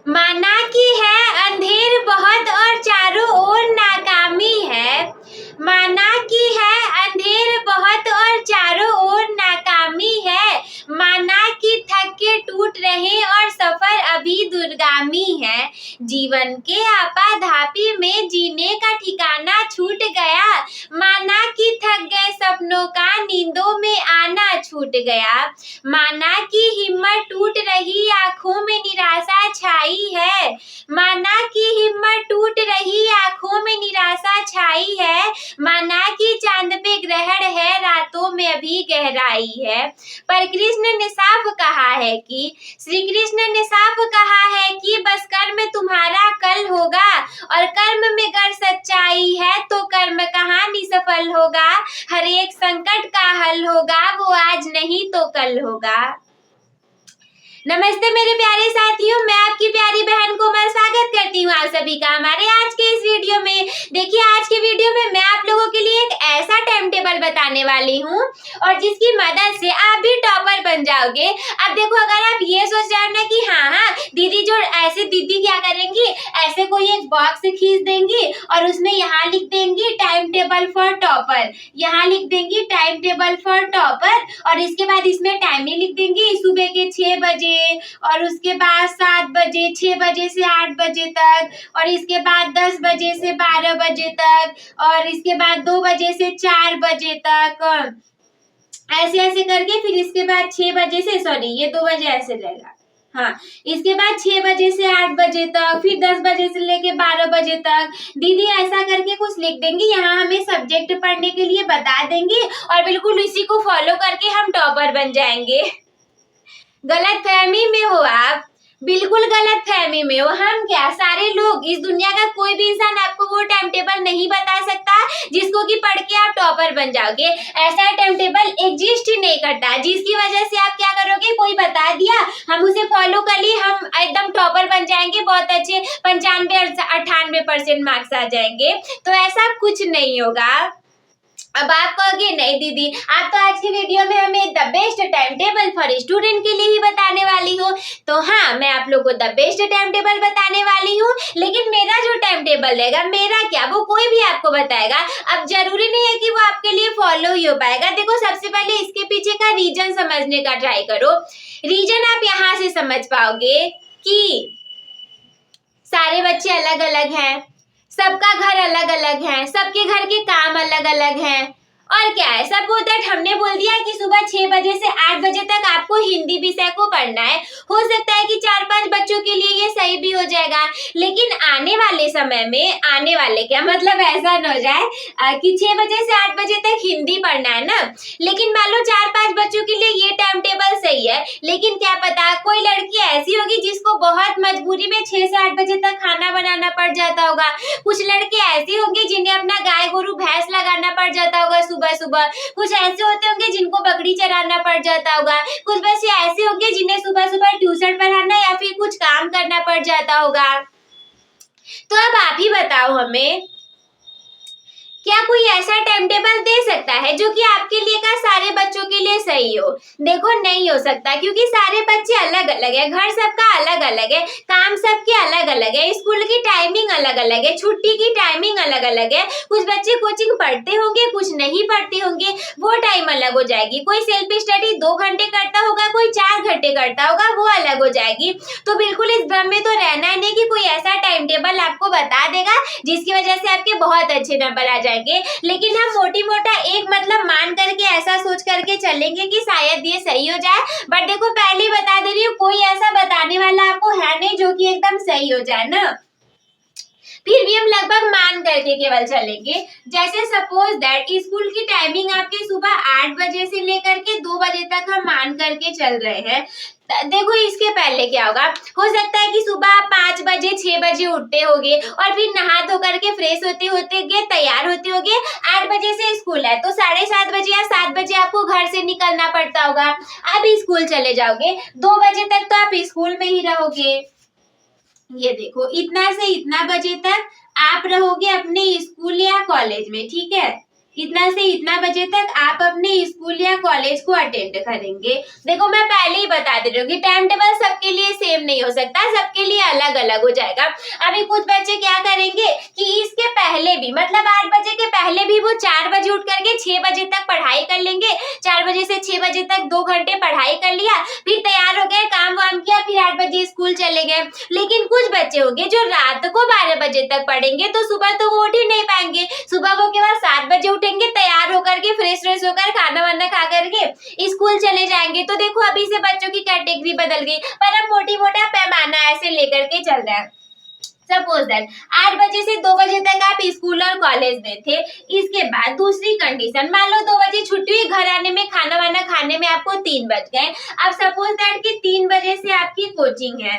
माना कि है अंधेर बहुत और चारों ओर नाकामी है। माना कि है अंधेर बहुत और चारों ओर नाकामी है। माना कि थक के टूट रहे और सफर अभी दूरगामी है। जीवन के आपाधापी में जीने का ठिकाना छूट गया। माना कि थक गए सपनों का नींदों में आना छूट गया। माना कि हिम्मत टूट रही आंखों में निराशा छाई है। माना कि हिम्मत टूट रही आंखों में निराशा छाई है। माना कि चांद पे ग्रहण है रातों में अभी गहराई है। पर कृष्ण ने साफ कहा है कि श्री कृष्ण ने साफ कहा है कि बस कर्म तुम्हारा कल होगा और कर्म में अगर सच्चाई है तो कर्म कहानी सफल होगा। हर एक संकट का हल होगा वो आज नहीं तो कल होगा। नमस्ते मेरे प्यारे साथियों, मैं आपकी प्यारी बहन कोमल स्वागत करती हूँ आप सभी का हमारे आज के इस वीडियो में। देखिए आज के वीडियो में मैं आप लोगों के लिए एक ऐसा टाइम टेबल बताने वाली हूँ और जिसकी मदद से आप भी टॉपर बन जाओगे। अब देखो अगर आप ये सोच रहे हो ना कि हाँ दीदी जो ऐसे दीदी क्या करेंगी, ऐसे कोई एक बॉक्स खींच देंगी और उसमें यहाँ लिख देंगी टाइम टेबल फॉर टॉपर, यहाँ लिख देंगी टाइम टेबल फॉर टॉपर और इसके बाद इसमें टाइमिंग लिख देंगी सुबह के 6 बजे और उसके बाद 7 बजे, 6 बजे से 8 बजे तक और इसके बाद 10 बजे से 12 बजे तक और इसके बाद 2 बजे से 4 बजे तक, ऐसे ऐसे करके फिर इसके बाद 6 बजे से ये 2 बजे ऐसे रहेगा। हाँ, इसके बाद 6 बजे से 8 बजे तक, फिर 10 बजे से लेके 12 बजे तक दीदी ऐसा करके कुछ लिख देंगी। यहाँ हमें सब्जेक्ट पढ़ने के लिए बता देंगी और बिल्कुल इसी को फॉलो करके हम टॉपर बन जाएंगे। गलत फहमी में हो आप, बिल्कुल गलत फहमी में हो। हम क्या सारे लोग, इस दुनिया का कोई भी इंसान आपको वो टाइम टेबल नहीं बता सकता जिसको कि पढ़ के आप टॉपर बन जाओगे। ऐसा टाइम टेबल एग्जिस्ट ही नहीं करता जिसकी वजह से आप क्या करोगे, कोई बता दिया हम उसे फॉलो कर लिए, हम एकदम टॉपर बन जाएंगे, बहुत अच्छे 95-98% मार्क्स आ जाएंगे। तो ऐसा कुछ नहीं होगा। अब आप कहोगे नहीं दीदी आप तो आज की वीडियो में हमें the best time table for student के लिए ही बताने वाली हो। तो हाँ, मैं आप लोगों को द बेस्ट टाइम टेबल बताने वाली हूँ, लेकिन मेरा जो टाइम टेबल रहेगा, मेरा क्या वो कोई भी आपको बताएगा। अब जरूरी नहीं है कि वो आपके लिए फॉलो ही हो पाएगा। देखो सबसे पहले इसके पीछे का रीजन समझने का ट्राई करो। रीजन आप यहाँ से समझ पाओगे कि सारे बच्चे अलग अलग हैं, सबका घर अलग अलग है, सबके घर के काम अलग अलग हैं। और क्या है, सपोज दैट हमने बोल दिया कि सुबह 6 बजे से 8 बजे तक आपको हिंदी विषय को पढ़ना है। हो सकता है कि 4-5 बच्चों के लिए ये सही भी हो जाएगा, लेकिन आने वाले समय में, आने वाले क्या मतलब ऐसा न हो जाए कि 6 बजे से 8 बजे तक हिंदी पढ़ना है ना, लेकिन मान लो 4-5 बच्चों के लिए ये टाइम टेबल सही है, लेकिन क्या पता कोई लड़की ऐसी होगी जिसको बहुत मजबूरी में 6 से 8 बजे तक खाना बनाना पड़ जाता होगा। कुछ लड़के ऐसे होंगे जिन्हें अपना गाय गोरू भैंस लगाना पड़ जाता होगा सुबह सुबह। कुछ ऐसे होते होंगे जिनको बकरी चराना पड़ जाता होगा। कुछ बच्चे ऐसे होंगे जिन्हें सुबह सुबह ट्यूशन पढ़ाना या फिर कुछ काम करना पड़ जाता होगा। तो अब आप ही बताओ हमें, क्या कोई ऐसा टाइम टेबल दे सकता है जो कि आपके लिए का सारे बच्चों के लिए सही हो? देखो नहीं हो सकता, क्योंकि सारे बच्चे अलग अलग है, घर सबका अलग अलग है, काम सबके अलग अलग है, स्कूल की टाइमिंग अलग अलग है, छुट्टी की टाइमिंग अलग अलग है। कुछ बच्चे कोचिंग पढ़ते होंगे, कुछ नहीं पढ़ते होंगे, वो टाइम अलग हो जाएगी। कोई सेल्फ स्टडी 2 घंटे करता होगा, कोई 4 घंटे करता होगा, वो अलग हो जाएगी। तो बिल्कुल इस भ्रम में तो रहना है नहीं कि कोई ऐसा टाइम टेबल आपको बता देगा जिसकी वजह से आपके बहुत अच्छे नंबर आ जाएंगे। लेकिन हम मोटी मोटा एक मतलब मान करके ऐसा सोच करके चलेंगे कि शायद ये सही हो जाए। बट देखो पहले ही बता दे रही हूँ, कोई ऐसा बताने वाला आपको है नहीं जो कि एकदम सही हो जाए ना। फिर भी हम लगभग मान करके केवल चलेंगे। जैसे सपोज दैट स्कूल की टाइमिंग आपकी सुबह 8 बजे से लेकर के 2 बजे तक हम मान करके चल रहे हैं। देखो इसके पहले क्या होगा, हो सकता है कि सुबह आप 5 बजे 6 बजे उठते होगे और फिर नहा धो करके फ्रेश होते होते तैयार होते होगे। 8 बजे से स्कूल है तो 7:30 बजे या 7 बजे आपको घर से निकलना पड़ता होगा। आप स्कूल चले जाओगे, 2 बजे तक तो आप स्कूल में ही रहोगे। ये देखो इतना से इतना बजे तक आप रहोगे अपने स्कूल या कॉलेज में, ठीक है। इतना से इतना बजे तक आप अपने स्कूल या कॉलेज को अटेंड करेंगे। देखो मैं पहले ही बता दे रही हूँ कि टाइम टेबल सबके लिए सेम नहीं हो सकता, सबके लिए अलग अलग हो जाएगा। अभी कुछ बच्चे क्या करेंगे कि इसके पहले भी मतलब 8 बजे के पहले भी वो 4 बजे उठ करके 6 बजे तक पढ़ाई कर लेंगे। 4 बजे से 6 बजे तक 2 घंटे पढ़ाई कर लिया, फिर तैयार हो गए, काम वाम किया, फिर 8 बजे स्कूल चले गए। लेकिन कुछ बच्चे होंगे जो रात को 12 बजे तक पढ़ेंगे, तो सुबह तो वो उठ ही नहीं पाएंगे। सुबह वो केवल 7 बजे उठेंगे, तैयार होकर के फ्रेश होकर खाना वाना खा करके स्कूल चले जाएंगे। तो देखो अभी से बच्चों की कैटेगरी बदल गई, पर अब मोटी मोटा पैमाना ऐसे लेकर के चल रहा है। सपोज दैट 8 बजे से 2 बजे तक आप स्कूल और कॉलेज में थे। इसके बाद दूसरी कंडीशन, मान लो 2 बजे छुट्टी हुई, घर आने में खाना वाना खाने में आपको 3 बज गए। अब सपोज दैट कि 3 बजे से आपकी कोचिंग है,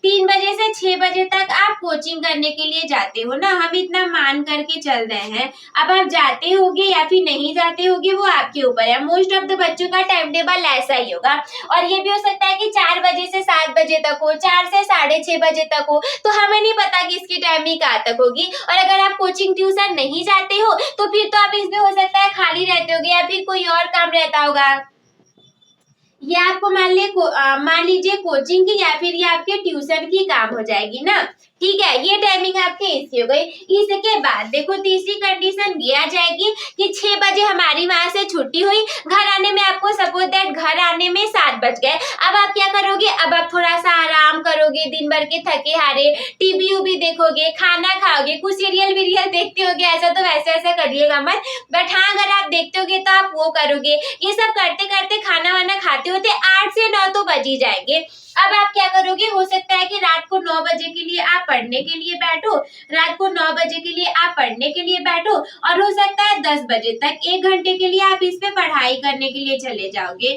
3 बजे से 6 बजे तक आप कोचिंग करने के लिए जाते हो ना, हम इतना मान करके चल रहे हैं। अब आप जाते होगे या फिर नहीं जाते होगे वो आपके ऊपर है। मोस्ट ऑफ द बच्चों का टाइम टेबल ऐसा ही होगा। और ये भी हो सकता है कि 4 बजे से 7 बजे तक हो, 4 से 6:30 बजे तक हो, तो हमें नहीं पता कि इसकी टाइमिंग कहाँ तक होगी। और अगर आप कोचिंग ट्यूशन नहीं जाते हो तो फिर तो आप इसमें हो सकता है खाली रहते होगे या फिर कोई और काम रहता होगा। ये आपको मान लीजिए कोचिंग की या फिर ये आपके ट्यूशन की काम हो जाएगी ना। ठीक है, ये टाइमिंग आपके इसकी हो गई। इसके बाद देखो तीसरी कंडीशन ये आ जाएगी कि 6 बजे हमारी वहां से छुट्टी हुई, घर आने में आपको सपोज दैट घर आने में 7 बज गए। अब आप क्या करोगे, अब आप थोड़ा सा आराम करोगे, दिन भर के थके हारे टीवी उवी देखोगे, खाना खाओगे, कुछ सीरियल वीरियल देखते होगे, ऐसा तो वैसे ऐसा करिएगा मत, बट हाँ अगर आप देखते होगे तो आप वो करोगे। ये सब करते करते खाना वाना खाते होते 8 से 9 तो बज ही जाएंगे। अब आप क्या करोगे, हो सकता है कि रात को 9 बजे के लिए आप पढ़ने के लिए बैठो, रात को 9 बजे के लिए आप पढ़ने के लिए बैठो, और हो सकता है 10 बजे तक 1 घंटे के लिए आप इस पे पढ़ाई करने के लिए चले जाओगे।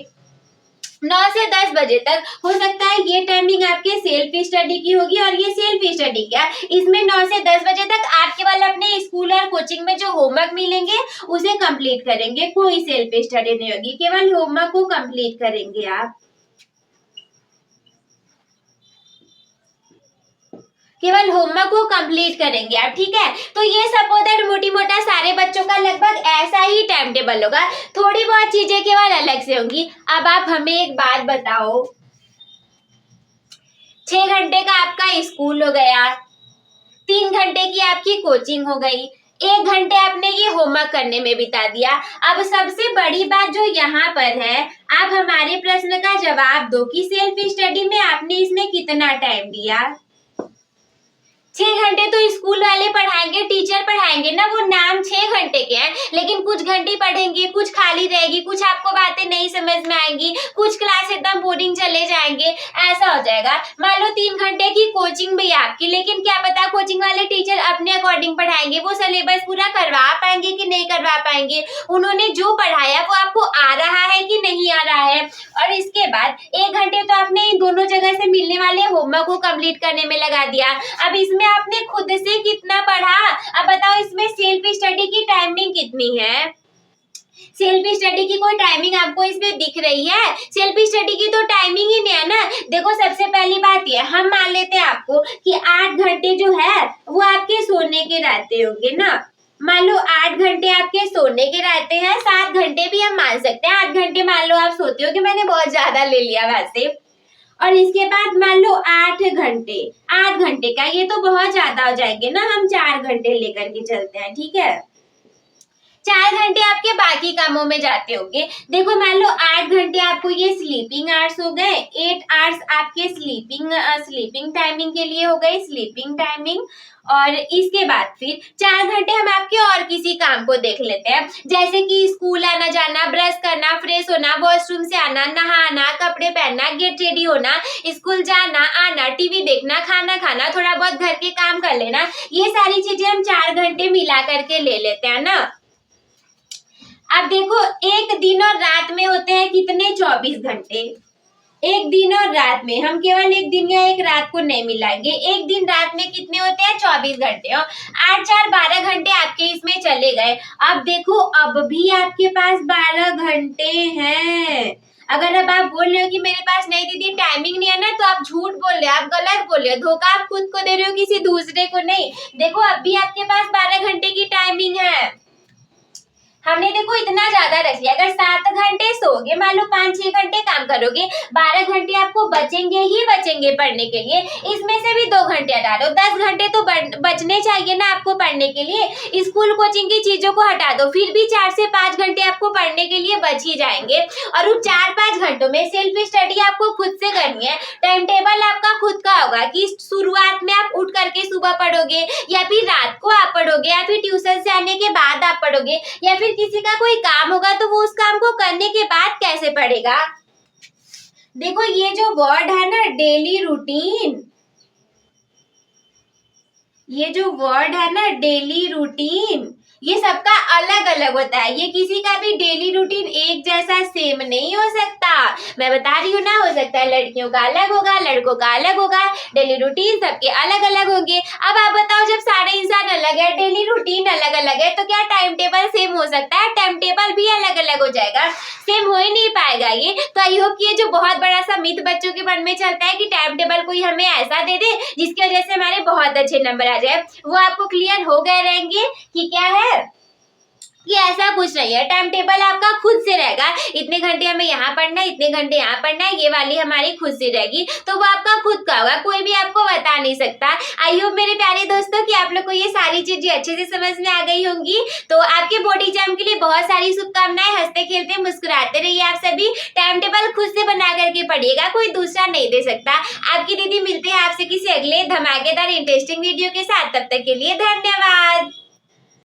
9 से 10 बजे तक हो सकता है ये टाइमिंग आपके सेल्फ स्टडी की होगी। और ये सेल्फ स्टडी क्या, इसमें 9 से 10 बजे तक आप केवल अपने स्कूल और कोचिंग में जो होमवर्क मिलेंगे उसे कंप्लीट करेंगे, कोई सेल्फ स्टडी नहीं होगी, केवल होमवर्क को कंप्लीट करेंगे आप, केवल होमवर्क को कंप्लीट करेंगे आप। ठीक है, तो ये सपोज दैट मोटी मोटा सारे बच्चों का लगभग ऐसा ही टाइम टेबल होगा, थोड़ी बहुत चीजें केवल अलग से होंगी। अब आप हमें एक बात बताओ, 6 घंटे का आपका स्कूल हो गया, 3 घंटे की आपकी कोचिंग हो गई, 1 घंटे आपने ये होमवर्क करने में बिता दिया। अब सबसे बड़ी बात जो यहाँ पर है, आप हमारे प्रश्न का जवाब दो कि सेल्फ स्टडी में आपने इसमें कितना टाइम दिया। 6 घंटे तो स्कूल वाले पढ़ाएंगे, टीचर पढ़ाएंगे ना, वो नाम 6 घंटे के हैं, लेकिन कुछ घंटे पढ़ेंगे, कुछ खाली रहेगी, कुछ आपको बातें नहीं समझ में आएंगी, कुछ क्लास एकदम बोरिंग चले जाएंगे, ऐसा हो जाएगा। मान लो 3 घंटे की कोचिंग भी आपकी, लेकिन क्या पता कोचिंग वाले टीचर अपने अकॉर्डिंग पढ़ाएंगे, वो सिलेबस पूरा करवा पाएंगे कि नहीं करवा पाएंगे, उन्होंने जो पढ़ाया वो आपको आ रहा है कि नहीं आ रहा है। और इसके बाद 1 घंटे तो आपने इन दोनों जगह से मिलने वाले होमवर्क को कंप्लीट करने में लगा दिया। अब इसमें आपने खुद से कितना पढ़ा, अब बताओ इसमें सेल्फ स्टडी की टाइमिंग कितनी है। सेल्फ स्टडी की कोई टाइमिंग आपको इसमें दिख रही है? सेल्फ स्टडी की तो टाइमिंग ही नहीं है ना। देखो सबसे पहली बात ये, हम मान लेते हैं आपको कि 8 घंटे जो है वो आपके सोने के रहते होंगे ना, मान लो 8 घंटे आपके सोने के रहते हैं, 7 घंटे भी हम मान सकते हैं, 8 घंटे मान लो आप सोते हो, कि मैंने बहुत ज्यादा ले लिया वैसे। और इसके बाद मान लो 8 घंटे, 8 घंटे का ये तो बहुत ज्यादा हो जाएंगे ना, हम 4 घंटे लेकर के चलते हैं। ठीक है, 4 घंटे आपके बाकी कामों में जाते होंगे। देखो मान लो 8 घंटे आपको ये स्लीपिंग आवर्स हो गए, 8 आवर्स आपके स्लीपिंग टाइमिंग के लिए हो गए, स्लीपिंग टाइमिंग। और इसके बाद फिर 4 घंटे हम आपके और किसी काम को देख लेते हैं, जैसे कि स्कूल आना जाना, ब्रश करना, फ्रेश होना, वॉशरूम से आना, नहाना, कपड़े पहनना, गेट रेडी होना, स्कूल जाना आना, टीवी देखना, खाना खाना, थोड़ा बहुत घर के काम कर लेना, ये सारी चीजें हम 4 घंटे मिला करके ले लेते हैं ना। अब देखो एक दिन और रात में होते हैं कितने, 24 घंटे। एक दिन और रात में, हम केवल एक दिन या एक रात को नहीं मिलाएंगे, एक दिन रात में कितने होते हैं, 24 घंटे। और 8 4 12 घंटे आपके इसमें चले गए। अब देखो अब भी आपके पास 12 घंटे हैं। अगर अब आप बोल रहे हो कि मेरे पास नहीं दीदी टाइमिंग नहीं है ना, तो आप झूठ बोल रहे हो, आप गलत बोल रहे हो, धोखा आप खुद को दे रहे हो, किसी दूसरे को नहीं। देखो अब भी आपके पास 12 घंटे की टाइमिंग है। हमने देखो इतना ज्यादा रख लिया। अगर 7 घंटे सोओगे, मान लो 5-6 घंटे काम करोगे, 12 घंटे आपको बचेंगे ही बचेंगे पढ़ने के लिए। इसमें से भी 2 घंटे हटा दो, 10 घंटे तो बचने चाहिए ना आपको पढ़ने के लिए। स्कूल कोचिंग की चीजों को हटा दो, फिर भी 4 से 5 घंटे आपको पढ़ने के लिए बच ही जाएंगे। और उन 4-5 घंटों में सेल्फ स्टडी आपको खुद से करनी है। टाइम टेबल आपका खुद का होगा कि शुरुआत में आप उठ करके सुबह पढ़ोगे, या फिर रात को आप पढ़ोगे, या फिर ट्यूशन से आने के बाद आप पढ़ोगे, या फिर किसी का कोई काम होगा तो वो उस काम को करने के बाद कैसे पढ़ेगा। देखो ये जो वर्ड है ना डेली रूटीन, ये जो वर्ड है ना डेली रूटीन, ये सबका अलग अलग होता है। ये किसी का भी डेली रूटीन एक जैसा सेम नहीं हो सकता। मैं बता रही हूँ ना, हो सकता है लड़कियों का अलग होगा, लड़कों का अलग होगा। डेली रूटीन सबके अलग अलग होंगे। अब आप बताओ, जब सारे इंसान अलग है, डेली रूटीन अलग अलग है, तो क्या टाइम टेबल सेम हो सकता है? टाइम टेबल भी अलग अलग हो जाएगा, सेम हो ही नहीं पाएगा ये। तो आई होप कि ये जो बहुत बड़ा सा मिथ बच्चों के मन में चलता है कि टाइम टेबल कोई हमें ऐसा दे दे जिसकी वजह से हमारे बहुत अच्छे नंबर आ जाए, वो आपको क्लियर हो गए रहेंगे कि क्या है, कि ऐसा कुछ नहीं है। टाइम टेबल आपका खुद से रहेगा। इतने घंटे हमें यहाँ पढ़ना है, इतने घंटे यहाँ पढ़ना है, ये वाली हमारी खुद से रहेगी। तो वो आपका खुद का होगा, कोई भी आपको बता नहीं सकता। आई होप मेरे प्यारे दोस्तों कि आप लोग को ये सारी चीजें अच्छे से समझ में आ गई होंगी। तो आपके बोर्ड एग्जाम के लिए बहुत सारी शुभकामनाएं। हंसते खेलते मुस्कुराते रहिए आप सभी। टाइम टेबल खुद से बना करके पढ़िएगा, कोई दूसरा नहीं दे सकता। आपकी दीदी मिलते हैं आपसे किसी अगले धमाकेदार इंटरेस्टिंग वीडियो के साथ। तब तक के लिए धन्यवाद।